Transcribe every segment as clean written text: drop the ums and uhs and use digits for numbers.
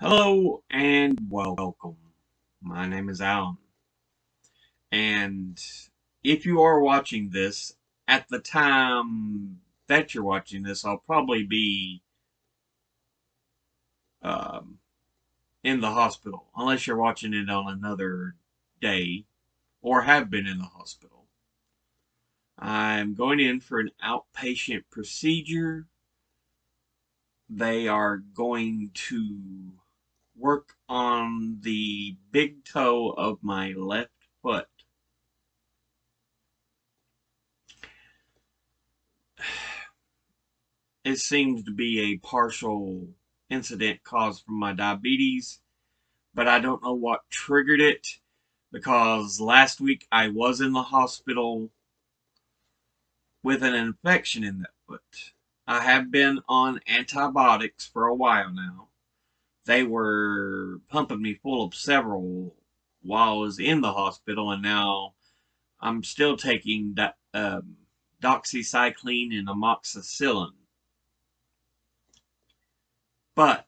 Hello and welcome. My name is Alan, and if you are watching this at the time that you're watching this, I'll probably be um, in the hospital, unless you're watching it on another day or have been in the hospital. I'm going in for an outpatient procedure. They are going to work on the big toe of my left foot. It seems to be a partial incident caused from my diabetes, but I don't know what triggered it because last week I was in the hospital with an infection in that foot. I have been on antibiotics for a while now. They were pumping me full of several while I was in the hospital, and now I'm still taking doxycycline and amoxicillin. But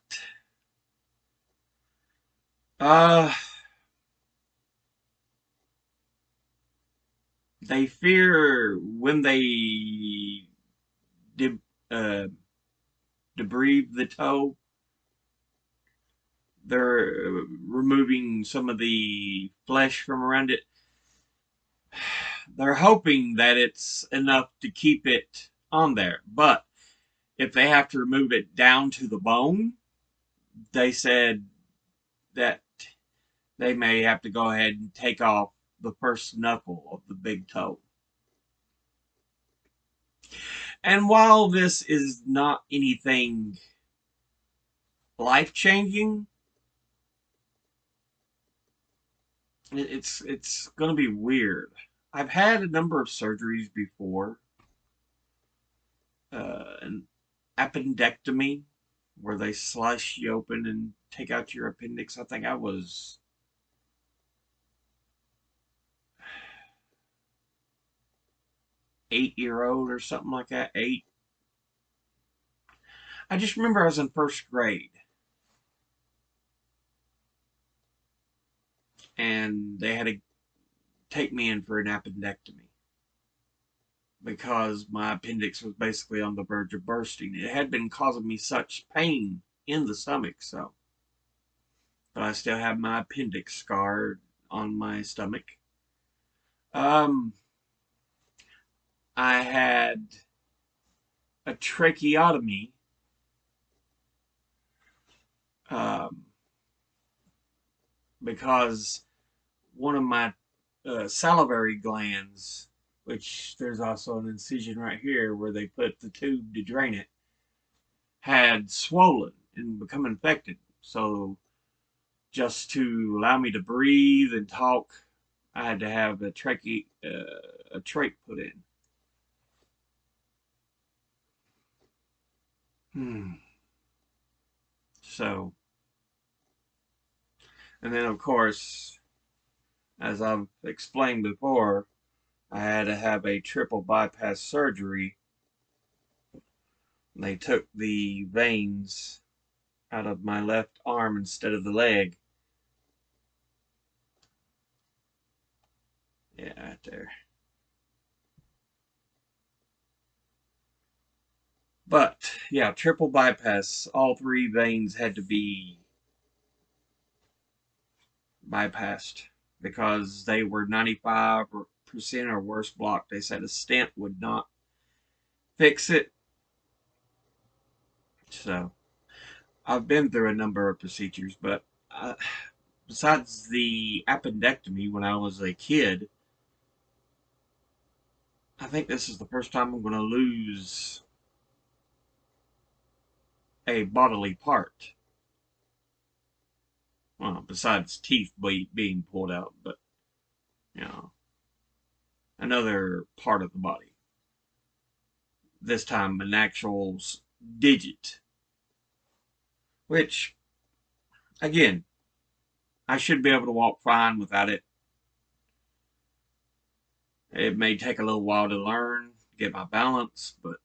uh, they fear when they de- uh, debride the toe, they're removing some of the flesh from around it. They're hoping that it's enough to keep it on there. But if they have to remove it down to the bone, they said that they may have to go ahead and take off the first knuckle of the big toe. And while this is not anything life changing, it's gonna be weird. I've had a number of surgeries before, an appendectomy where they slice you open and take out your appendix. I think I was 8 year old or something like that. Eight. I just remember I was in first grade and they had to take me in for an appendectomy because my appendix was basically on the verge of bursting. It had been causing me such pain in the stomach, so but I still have my appendix scarred on my stomach. Um, I had a tracheotomy um, because one of my salivary glands, which there's also an incision right here where they put the tube to drain it, had swollen and become infected. So just to allow me to breathe and talk, I had to have a trach put in. Hmm. So, and then of course, as I've explained before, I had to have a triple bypass surgery. They took the veins out of my left arm instead of the leg. Yeah, right there. But yeah, triple bypass. All three veins had to be bypassed because they were 95% or worse blocked. They said a stent would not fix it. So I've been through a number of procedures, but besides the appendectomy when I was a kid, I think this is the first time I'm going to lose a bodily part. Well, besides teeth being pulled out, but you know, another part of the body. This time, an actual digit, which again, I should be able to walk fine without it. It may take a little while to learn, get my balance, but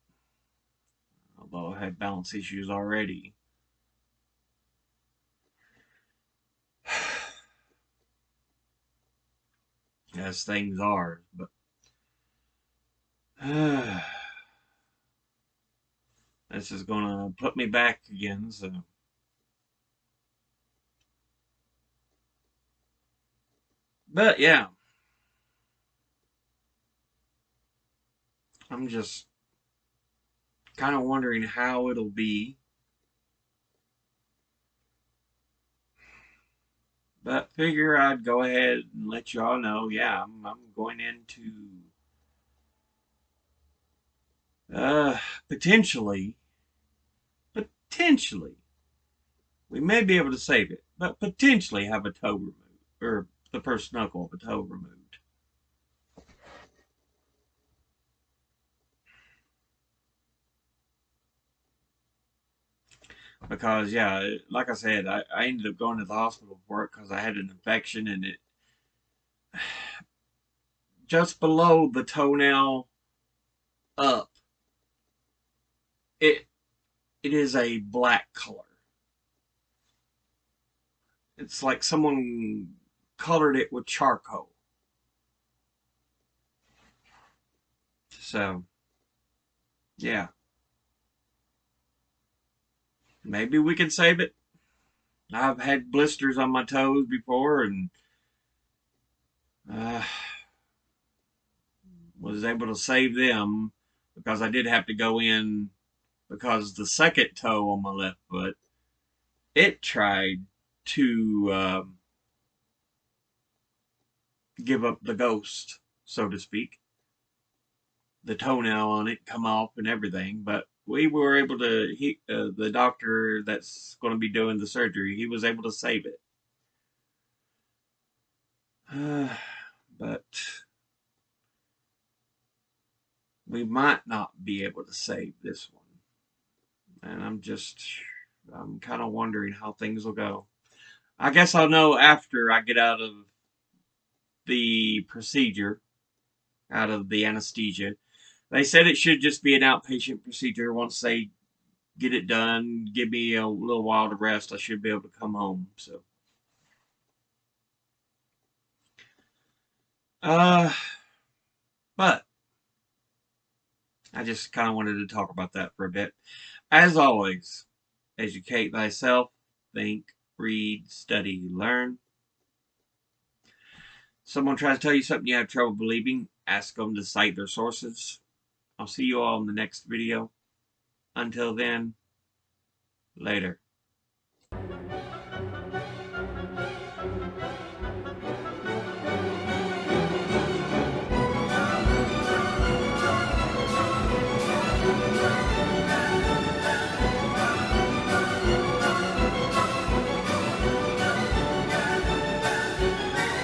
although I had balance issues already. as things are. But this is gonna put me back again. So, but yeah, I'm just kind of wondering how it'll be. But figure I'd go ahead and let y'all know. Yeah, I'm going into uh potentially, potentially, we may be able to save it, but potentially have a toe removed or the first knuckle of a toe removed. Because yeah, like I said, I ended up going to the hospital for it because I had an infection and it just below the toenail up, it it is a black color. It's like someone colored it with charcoal. So yeah, maybe we can save it. I've had blisters on my toes before and uh, was able to save them because I did have to go in because the second toe on my left foot, it tried to give up the ghost, so to speak. The toenail on it come off and everything, but we were able to. The doctor that's going to be doing the surgery, he was able to save it. But we might not be able to save this one, and I'm kind of wondering how things will go. I guess I'll know after I get out of the procedure, out of the anesthesia. They said it should just be an outpatient procedure. Once they get it done, give me a little while to rest, I should be able to come home. So, uh, but I just kind of wanted to talk about that for a bit. As always, educate thyself, think, read, study, learn. Someone tries to tell you something you have trouble believing, ask them to cite their sources. I'll see you all in the next video. Until then, later.